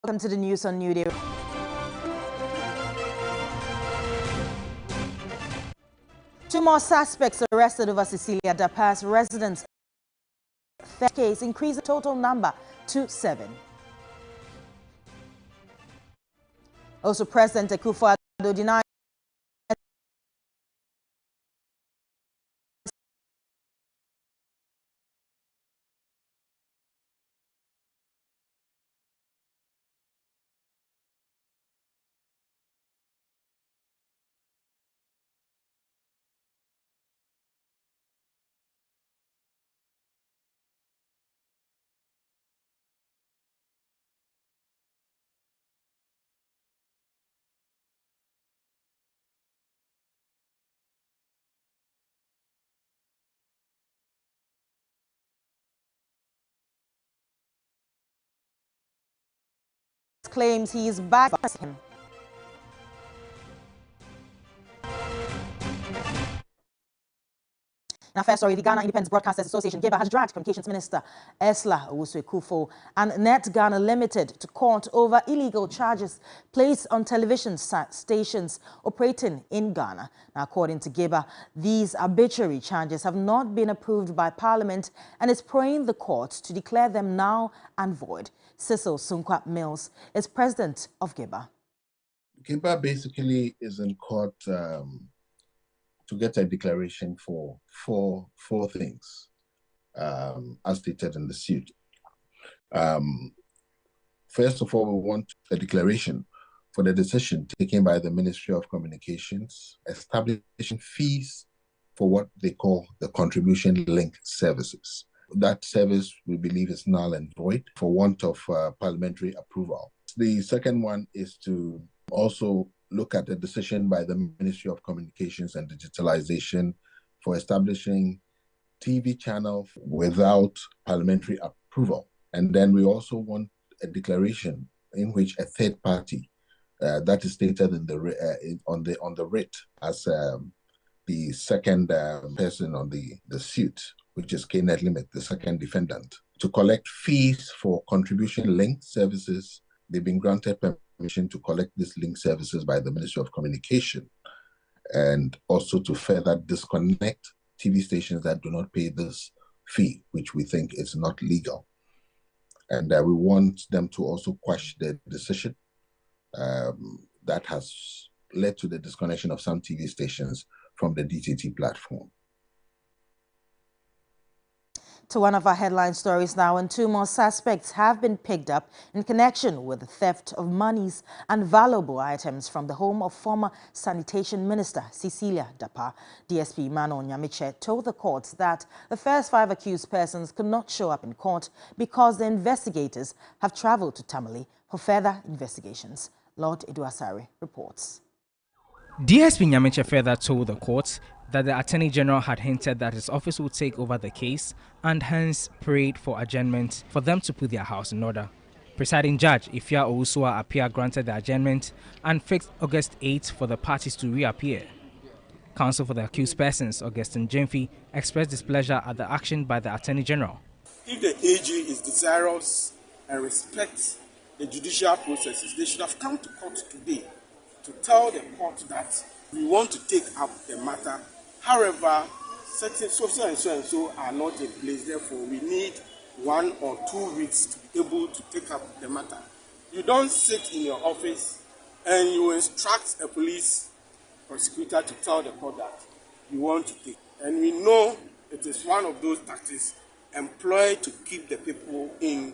Welcome to the news on New Day. Two more suspects arrested over Cecilia Dapaah's residence theft case, increased the total number to 7. Also, President Akufo-Addo denied claims he is back. Now, first story, the Ghana Independent Broadcasters Association, GIBA, has dragged Communications Minister Ursula Owusu-Ekufo and Net Ghana Limited to court over illegal charges placed on television stations operating in Ghana. Now, according to GIBA, these arbitrary charges have not been approved by Parliament and is praying the court to declare them null and void. Cecil Sunkwa Mills is president of GIBA. GIBA basically is in court to get a declaration for four things, as stated in the suit. First of all, we want a declaration for the decision taken by the Ministry of Communications establishing fees for what they call the contribution-linked services. That service, we believe, is null and void for want of parliamentary approval. The second one is to also look at the decision by the Ministry of Communications and Digitalization for establishing TV channels without parliamentary approval. And then we also want a declaration in which a third party that is stated in the on the writ as the second person on the suit, which is KNet Limit, the second defendant, to collect fees for contribution-linked services. They've been granted permission to collect these linked services by the Ministry of Communication, and also to further disconnect TV stations that do not pay this fee, which we think is not legal. And we want them to also quash the decision that has led to the disconnection of some TV stations from the DTT platform. To one of our headline stories now, and two more suspects have been picked up in connection with the theft of monies and valuable items from the home of former Sanitation Minister Cecilia Dapaah. DSP Emmanuel Nyamiche told the court that the first 5 accused persons could not show up in court because the investigators have travelled to Tamale for further investigations. Lord Eduasare reports. DSP Nyamiche further told the court that the Attorney General had hinted that his office would take over the case and hence prayed for adjournment for them to put their house in order. Presiding Judge Ifya Owusu-Appiah granted the adjournment and fixed August 8 for the parties to reappear. Counsel for the accused persons, Augustine Jemfi, expressed displeasure at the action by the Attorney General. If the AG is desirous and respects the judicial processes, they should have come to court today to tell the court that we want to take up the matter. However, certain so and so are not in place. Therefore, we need 1 or 2 weeks to be able to take up the matter. You don't sit in your office and you instruct a police prosecutor to tell the court that you want to take. And we know it is one of those tactics employed to keep the people in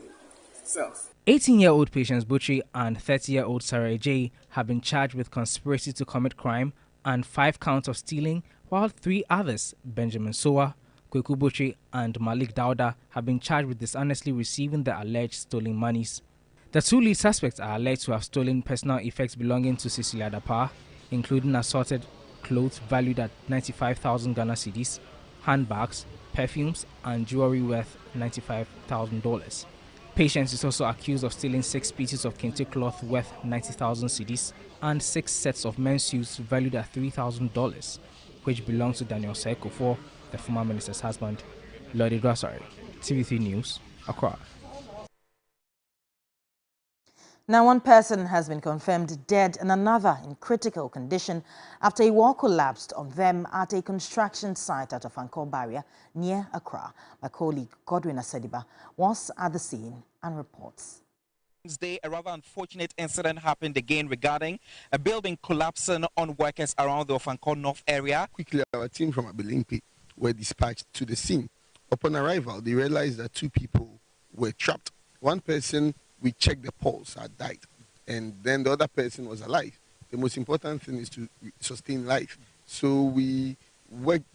cells. 18-year-old Patience Butchie and 30-year-old Sarah J have been charged with conspiracy to commit crime and 5 counts of stealing, while 3 others, Benjamin Soa, Kweku Butchie and Malik Dauda, have been charged with dishonestly receiving the alleged stolen monies. The 2 lead suspects are alleged to have stolen personal effects belonging to Cecilia Dapaah, including assorted clothes valued at 95,000 Ghana cedis, handbags, perfumes and jewelry worth $95,000. Patience is also accused of stealing 6 pieces of kente cloth worth 90,000 cedis and 6 sets of men's suits valued at $3,000, which belongs to Daniel Sekofor, the former minister's husband. Lord Eduasare, TV3 News, Accra. Now, one person has been confirmed dead and another in critical condition after a wall collapsed on them at a construction site at Ofankor Barrier near Accra. My colleague Godwin Asediba was at the scene and reports. Wednesday, a rather unfortunate incident happened again regarding a building collapsing on workers around the Ofankor North area. Quickly, our team from Abilimpi were dispatched to the scene. Upon arrival, they realized that two people were trapped. One person, we checked the pulse, had died, and then the other person was alive. The most important thing is to sustain life. So we worked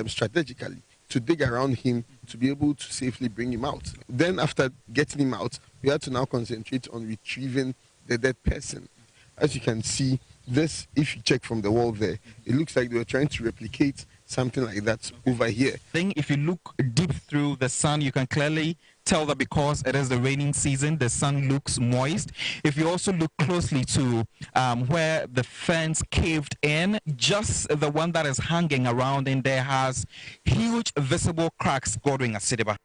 strategically to dig around him to be able to safely bring him out. Then after getting him out, we had to now concentrate on retrieving the dead person. As you can see, this, if you check from the wall there, it looks like they were trying to replicate something like that over here. Then if you look deep through the sun, you can clearly tell that because it is the raining season, the sun looks moist. If you also look closely to where the fence caved in, just the one that is hanging around in there has huge visible cracks. Godwin Asediba.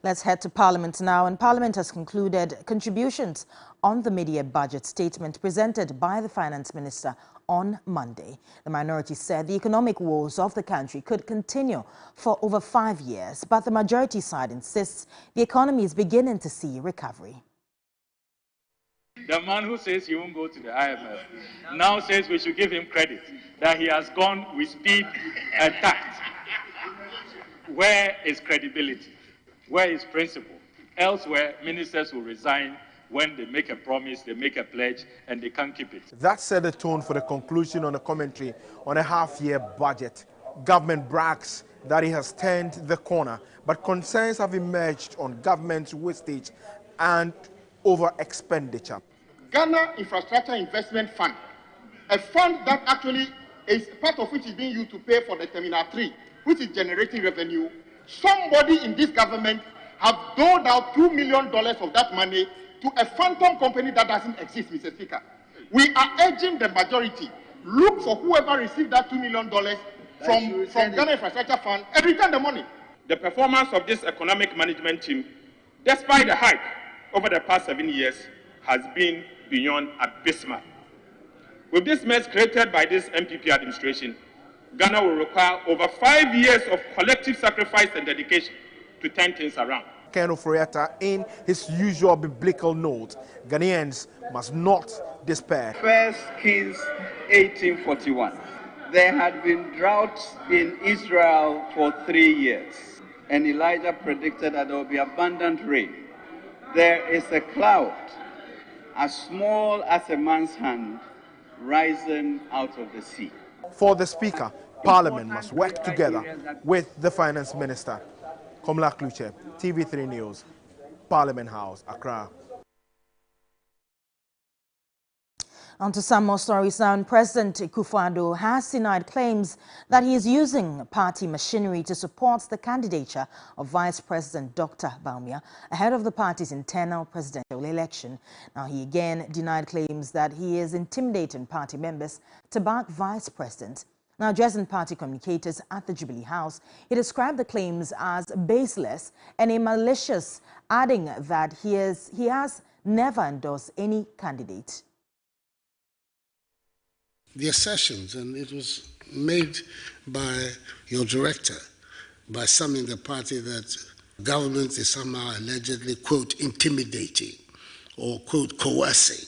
Let's head to Parliament now, and Parliament has concluded contributions on the mid-year budget statement presented by the Finance Minister on Monday. The minority said the economic woes of the country could continue for over 5 years, but the majority side insists the economy is beginning to see recovery. The man who says he won't go to the IMF now says we should give him credit that he has gone with speed and tact. Where is credibility? Where is principle? Elsewhere, ministers will resign when they make a promise, they make a pledge, and they can't keep it. That set the tone for the conclusion on a commentary on a half-year budget. Government brags that it has turned the corner, but concerns have emerged on government's wastage and over-expenditure. Ghana Infrastructure Investment Fund, a fund that actually is part of which is being used to pay for the Terminal 3, which is generating revenue. Somebody in this government have doled out $2 million of that money to a phantom company that doesn't exist, Mr. Speaker. We are urging the majority, look for whoever received that $2 million from Ghana Infrastructure Fund and return the money. The performance of this economic management team, despite the hype over the past 7 years, has been beyond abysmal. With this mess created by this MPP administration, Ghana will require over 5 years of collective sacrifice and dedication to turn things around. Ken Ofori-Atta, in his usual biblical note, Ghanaians must not despair. 1 Kings 18:41. There had been droughts in Israel for 3 years, and Elijah predicted that there will be abundant rain. There is a cloud as small as a man's hand rising out of the sea. For the Speaker, Parliament must work together with the Finance Minister. Komla Kluche, TV3 News, Parliament House, Accra. On to some more stories now. President Akufo-Addo has denied claims that he is using party machinery to support the candidature of Vice President Dr. Bawumia ahead of the party's internal presidential election. Now, he again denied claims that he is intimidating party members to back Vice President. Now, addressing party communicators at the Jubilee House, he described the claims as baseless and malicious, adding that he has never endorsed any candidate. The assertions, and it was made by your director, by some in the party, that government is somehow allegedly, quote, intimidating or, quote, coercing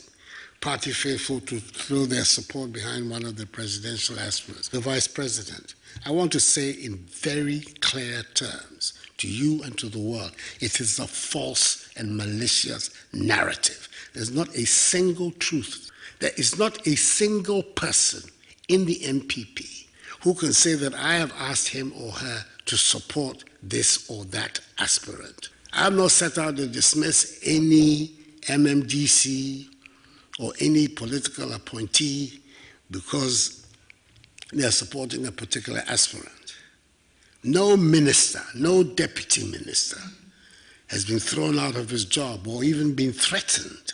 party faithful to throw their support behind one of the presidential aspirants, the vice president. I want to say in very clear terms to you and to the world, it is a false and malicious narrative. There's not a single truth. There is not a single person in the MPP who can say that I have asked him or her to support this or that aspirant. I have not set out to dismiss any MMDC or any political appointee because they are supporting a particular aspirant. No minister, no deputy minister has been thrown out of his job or even been threatened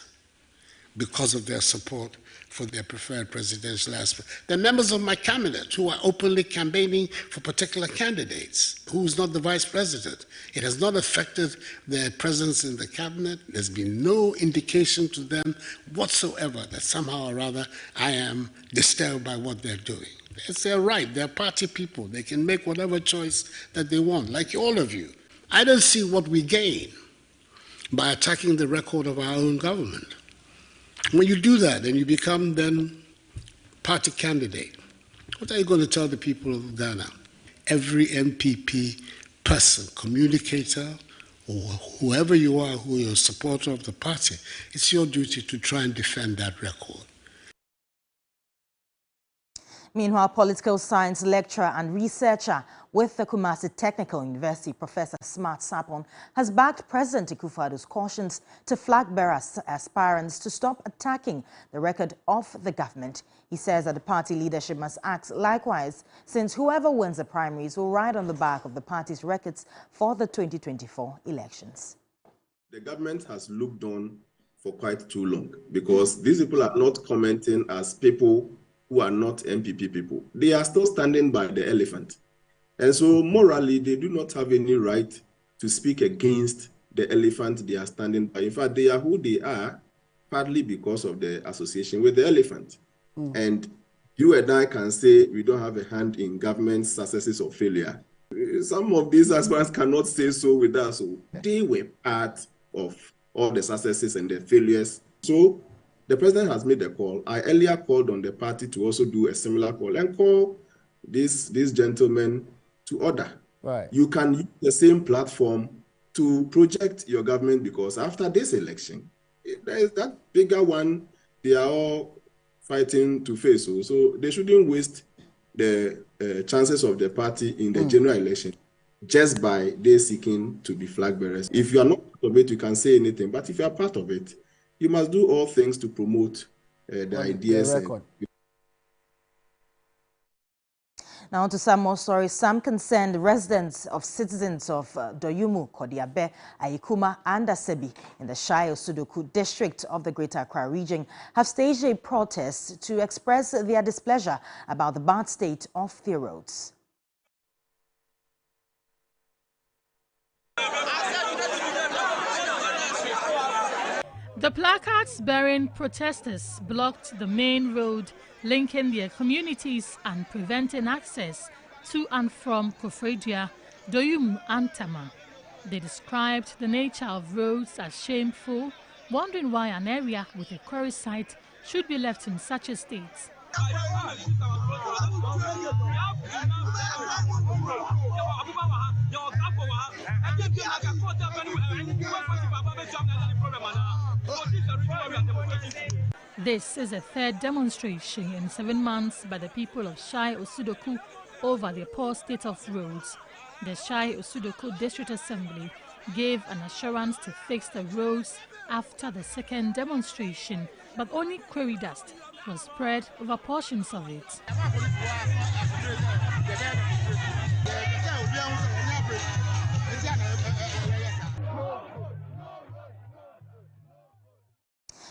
because of their support for their preferred presidential aspirant. There are members of my cabinet who are openly campaigning for particular candidates, who's not the vice president. It has not affected their presence in the cabinet. There's been no indication to them whatsoever that somehow or other I am disturbed by what they're doing. It's their right. They're party people. They can make whatever choice that they want, like all of you. I don't see what we gain by attacking the record of our own government. When you do that, and you become then party candidate, what are you going to tell the people of Ghana? Every MPP person, communicator, or whoever you are, who is a supporter of the party, it's your duty to try and defend that record. Meanwhile, political science lecturer and researcher with the Kumasi Technical University, Professor Smart Sapon, has backed President Akufo-Addo's cautions to flag-bearer aspirants to stop attacking the record of the government. He says that the party leadership must act likewise, since whoever wins the primaries will ride on the back of the party's records for the 2024 elections. The government has looked on for quite too long, because these people are not commenting as people who are not MPP people. They are still standing by the elephant. And so morally, they do not have any right to speak against the elephant they are standing by. In fact, they are who they are, partly because of the association with the elephant. And you and I can say we don't have a hand in government successes or failure. Some of these aspirants cannot say so with us. So they were part of all the successes and the failures. So the president has made a call. I earlier called on the party to also do a similar call and call these gentlemen to order. Right. You can use the same platform to project your government, because after this election, there is that bigger one they are all fighting to face. So they shouldn't waste the chances of the party in the general election just by they seeking to be flag bearers. If you are not part of it, you can say anything. But if you are part of it, you must do all things to promote the ideas. Now to some more stories. Some concerned residents of citizens of Doyumu, Kodiabe, Ayikuma and Asebi in the Shai Osudoku district of the Greater Accra region have staged a protest to express their displeasure about the bad state of their roads. The placards bearing protesters blocked the main road linking their communities and preventing access to and from Kofredia, Doyum and Tama. They described the nature of roads as shameful, wondering why an area with a quarry site should be left in such a state. This is a third demonstration in 7 months by the people of Shai Osudoku over the poor state of roads. The Shai Osudoku District Assembly gave an assurance to fix the roads after the second demonstration, but only quarry dust was spread over portions of it.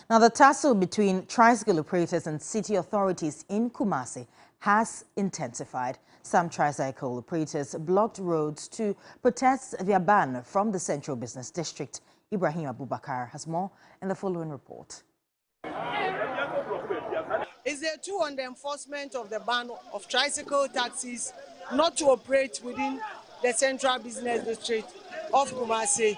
Now, the tussle between tricycle operators and city authorities in Kumasi has intensified. Some tricycle operators blocked roads to protest their ban from the Central Business District. Ibrahim Abubakar has more in the following report. Is there too on the enforcement of the ban of tricycle taxis not to operate within the Central Business District of Kumasi?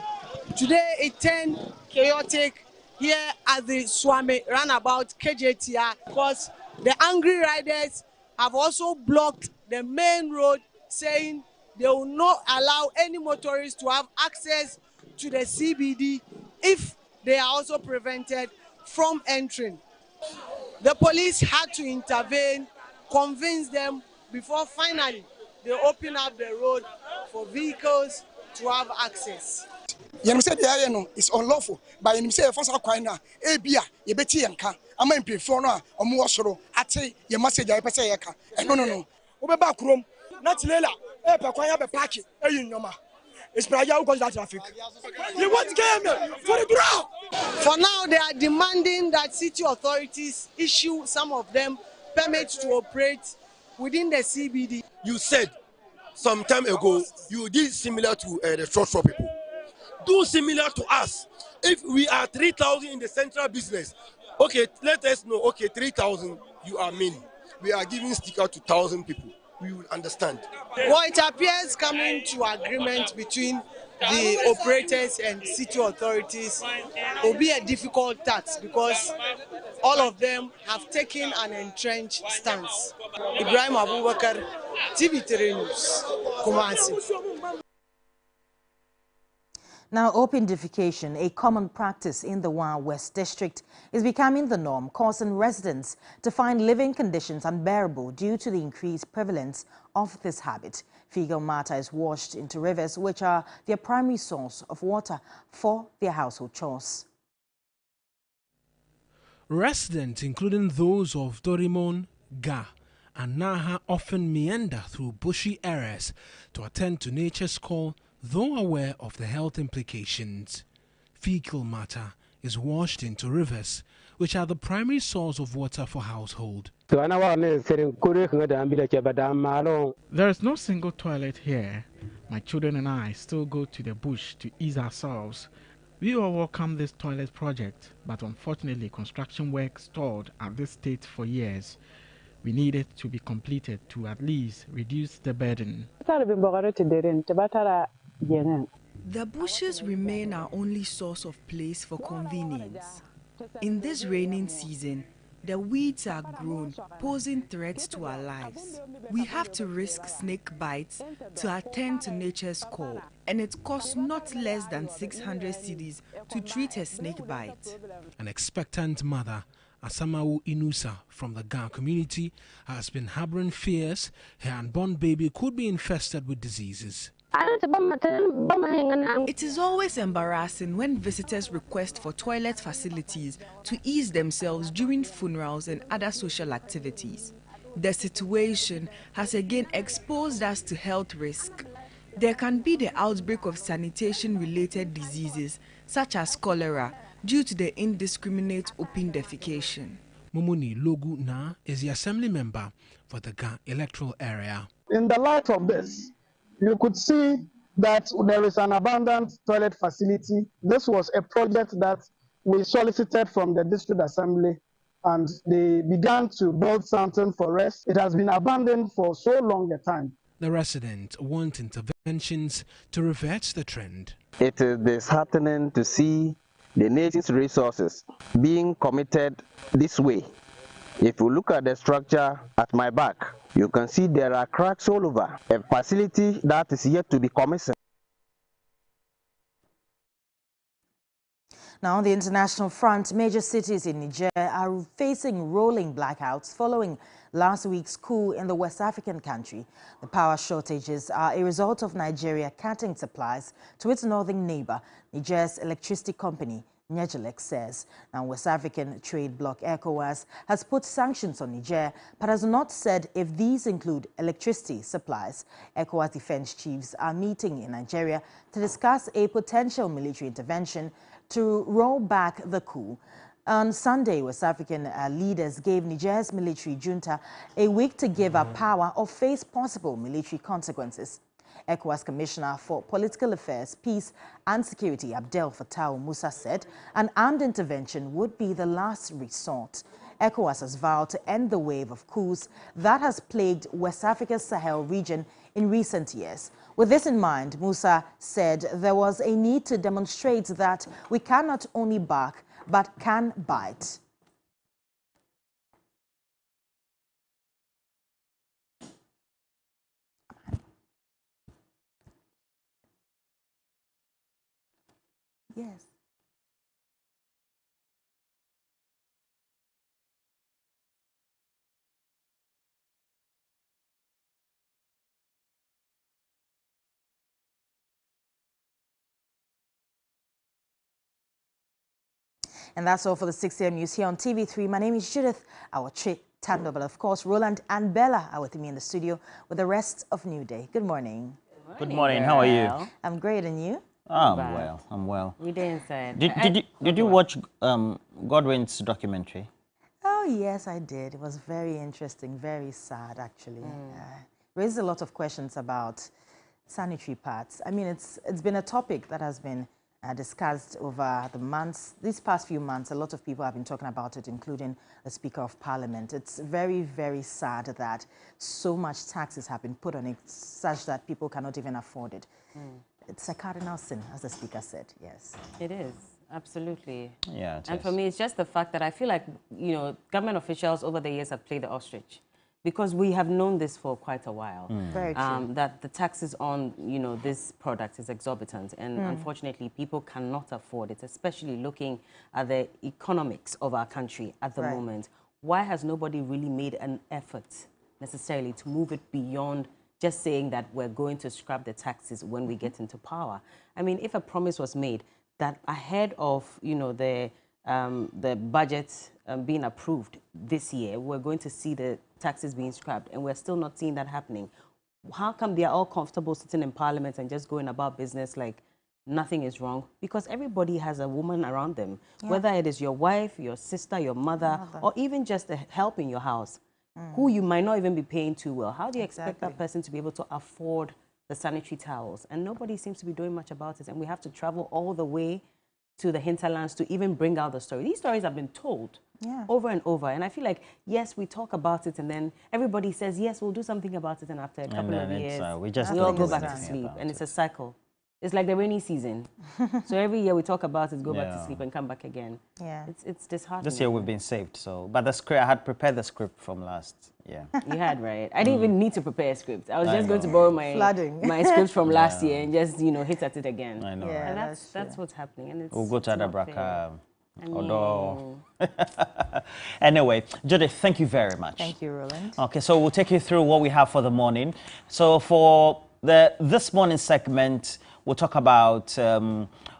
Today it turned chaotic here at the Swami roundabout KJTR because the angry riders have also blocked the main road, saying they will not allow any motorists to have access to the CBD if they are also prevented from entering. The police had to intervene, convince them before finally they open up the road for vehicles to have access. You say the area no is unlawful, but you say for some kind na ebia ye beti yanka ama mpefo no a omo wosoro ate ye message a pese ye ka no wo be ba krom na tilela e pe kwan ya be park eyi nyoma It's Praja who caused that traffic. They want to get him for the ground. For now, they are demanding that city authorities issue some of them permits to operate within the CBD. You said some time ago you did similar to the short people. Do similar to us. If we are 3,000 in the central business, okay, let us know. Okay, 3,000 you are many. We are giving sticker to 1,000 people. We will understand. Well, it appears coming to agreement between the operators and city authorities will be a difficult task because all of them have taken an entrenched stance. Ibrahim Abubakar, TV3 News, Kumasi. Now, open defecation, a common practice in the Wa West District, is becoming the norm, causing residents to find living conditions unbearable due to the increased prevalence of this habit. Fecal matter is washed into rivers, which are their primary source of water for their household chores. Residents, including those of Dorimon, Ga, and Naha, often meander through bushy areas to attend to nature's call, though aware of the health implications. Fecal matter is washed into rivers, which are the primary source of water for household. There is no single toilet here. My children and I still go to the bush to ease ourselves. We all welcome this toilet project, but unfortunately construction work stalled at this state for years. We need it to be completed to at least reduce the burden. The bushes remain our only source of place for convenience. In this raining season, the weeds are grown, posing threats to our lives. We have to risk snake bites to attend to nature's call, and it costs not less than 600 cedis to treat a snake bite. An expectant mother, Asamawu Inusa from the Ga community, has been harboring fears her unborn baby could be infested with diseases. It is always embarrassing when visitors request for toilet facilities to ease themselves during funerals and other social activities. The situation has again exposed us to health risk. There can be the outbreak of sanitation-related diseases such as cholera due to the indiscriminate open defecation. Mumuni Logu Na is the assembly member for the Ga electoral area. In the light of this, you could see that there is an abandoned toilet facility. This was a project that we solicited from the district assembly, and they began to build something for us. It has been abandoned for so long a time. The residents want interventions to reverse the trend. It is disheartening to see the nation's resources being committed this way. If you look at the structure at my back, you can see there are cracks all over, a facility that is yet to be commissioned. Now, on the international front, major cities in Niger are facing rolling blackouts following last week's coup in the West African country. The power shortages are a result of Nigeria cutting supplies to its northern neighbor, Niger's electricity company, Nigelec says. Now, West African trade bloc ECOWAS has put sanctions on Niger, but has not said if these include electricity supplies. ECOWAS defense chiefs are meeting in Nigeria to discuss a potential military intervention to roll back the coup. On Sunday, West African leaders gave Niger's military junta a week to give up power or face possible military consequences. ECOWAS Commissioner for Political Affairs, Peace and Security, Abdel Fattah Musa, said an armed intervention would be the last resort. ECOWAS has vowed to end the wave of coups that has plagued West Africa's Sahel region in recent years. With this in mind, Musa said there was a need to demonstrate that we cannot only bark, but can bite. Yes. And that's all for the 6 a.m. news here on TV3. My name is Judith Tandoval. Of course, Roland and Bella are with me in the studio with the rest of New Day. Good morning. Good morning. How are you? I'm great, and you? Oh, I'm well. I'm well. We didn't say. Did you watch Godwin's documentary? Oh yes, I did. It was very interesting, very sad actually. Raised a lot of questions about sanitary pads. I mean, it's been a topic that has been discussed over the months. These past few months, a lot of people have been talking about it, including the Speaker of Parliament. It's very, very sad that so much taxes have been put on it, such that people cannot even afford it. It's a cardinal sin, as the Speaker said, yes. It is, absolutely. Yeah, and for me, it's just the fact that I feel like, you know, government officials over the years have played the ostrich. Because we have known this for quite a while, Very true. that the taxes on, you know, this product is exorbitant, and unfortunately, people cannot afford it, especially looking at the economics of our country at the moment. Why has nobody really made an effort necessarily to move it beyond just saying that we're going to scrap the taxes when we get into power? I mean, if a promise was made that ahead of, you know, the budget being approved this year, we're going to see the taxes being scrapped, and we're still not seeing that happening. How come they are all comfortable sitting in Parliament and just going about business like nothing is wrong? Because everybody has a woman around them, whether it is your wife, your sister, your mother, or even just a help in your house, who you might not even be paying too well. How do you expect that person to be able to afford the sanitary towels? And nobody seems to be doing much about it, and we have to travel all the way to the hinterlands to even bring out the story. These stories have been told over and over, and I feel like, yes, we talk about it, and then everybody says, yes, we'll do something about it, and after a couple of years, we all go back to sleep, and it's a cycle. It's like the rainy season. So every year we talk about it, go back to sleep, and come back again. Yeah, it's disheartening. This year we've been saved, so. But the script, I had prepared the script from last year. You had, right? I didn't even need to prepare a script. I was just going to borrow my script from last year and just, you know, hit at it again. I know. Yeah, and that's what's happening. And it's, we'll go to Adabraka. Anyway, Judith, thank you very much. Thank you, Roland. Okay, so we'll take you through what we have for the morning. So for this morning segment, we'll talk about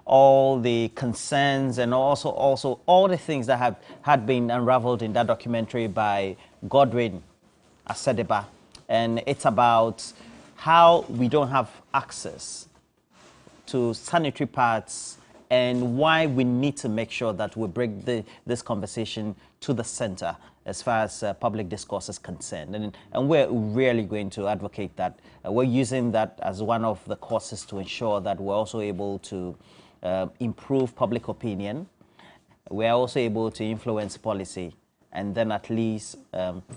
all the concerns and also all the things that had been unraveled in that documentary by Godwin Asedeba. And it's about how we don't have access to sanitary pads and why we need to make sure that we bring this conversation to the center as far as public discourse is concerned. And we're really going to advocate that. We're using that as one of the causes to ensure that we're also able to improve public opinion. We're also able to influence policy, and then at least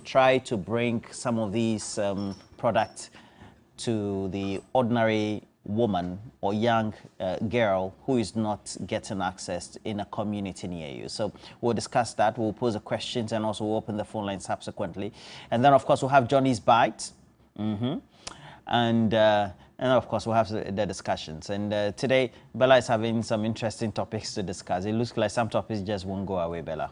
try to bring some of these products to the ordinary woman or young girl who is not getting access in a community near you. So we'll discuss that. We'll pose the questions, and also we'll open the phone line subsequently. And then, of course, we'll have Johnny's Bite. And of course, we'll have the discussions. And today, Bella is having some interesting topics to discuss. It looks like some topics just won't go away, Bella.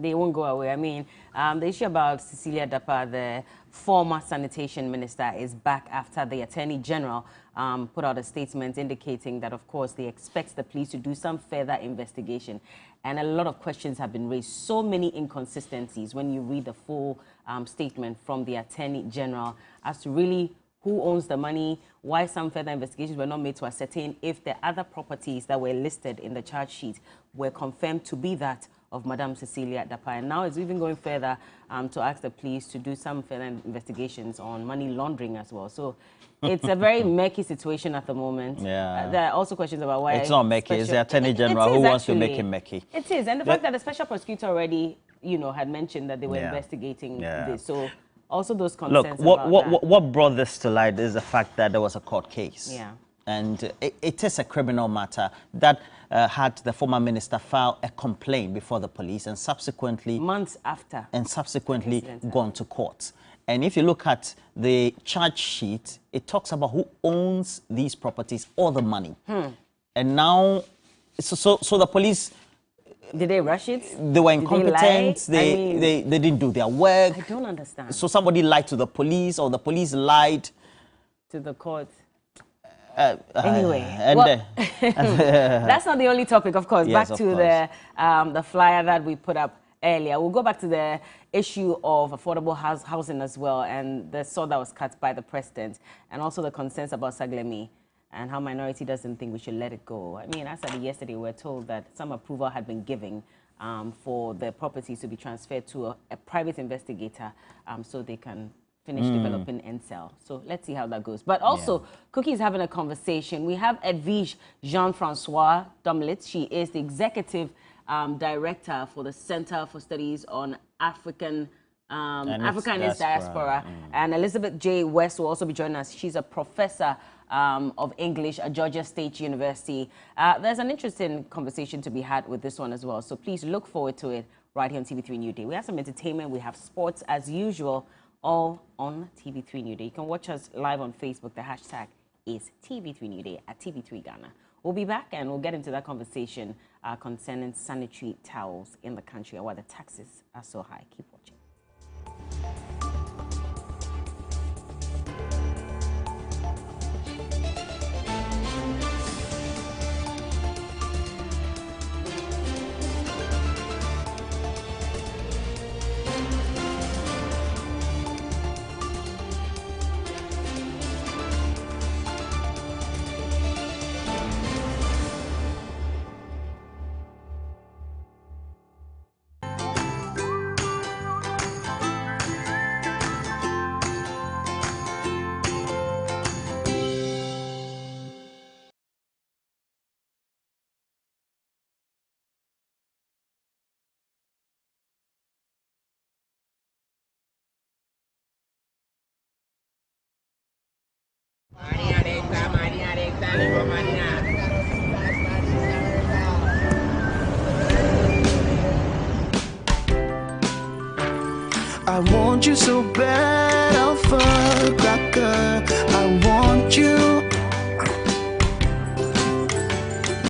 They won't go away. I mean, the issue about Cecilia Dapaah, the former sanitation minister, is back after the Attorney General put out a statement indicating that, of course, they expect the police to do some further investigation. And a lot of questions have been raised. So many inconsistencies when you read the full statement from the Attorney General as to really who owns the money, why some further investigations were not made to ascertain if the other properties that were listed in the charge sheet were confirmed to be that of Madam Cecilia Dapaah. And now it's even going further to ask the police to do some further investigations on money laundering as well. So it's a very murky situation at the moment. Yeah. There are also questions about why... It's not murky, it's the Attorney General who wants to make it murky. It is, and the fact that the Special Prosecutor already, you know, had mentioned that they were investigating this. So also those concerns. Look, what brought this to light is the fact that there was a court case. Yeah. And it is a criminal matter that had the former minister file a complaint before the police and subsequently... months after. And subsequently gone to court. And if you look at the charge sheet, it talks about who owns these properties, all the money. And now, so the police... Did they rush it? They were incompetent. They didn't do their work. I don't understand. So somebody lied to the police, or the police lied to the court. Anyway, that's not the only topic, of course. Yes, Back to the flyer that we put up earlier. We'll go back to the issue of affordable housing as well, and the sword that was cut by the president, and also the concerns about Saglemi and how minority doesn't think we should let it go. I mean, as of yesterday, we were told that some approval had been given for the properties to be transferred to a private investigator so they can finish developing and sell. So let's see how that goes. But also, Cookie is having a conversation. We have Edwige Jean-Francois Domlitz. She is the executive director for the Center for Studies on African and its diaspora. And Elizabeth J. West will also be joining us. She's a professor of English at Georgia State University. There's an interesting conversation to be had with this one as well. So please look forward to it right here on TV3 New Day. We have some entertainment. We have sports as usual, all on TV3 New Day. You can watch us live on Facebook. The hashtag is TV3 New Day at TV3 Ghana. We'll be back and we'll get into that conversation concerning sanitary towels in the country and why the taxes are so high. Keep watching. I want you so bad, I'll fuck cracker. I want you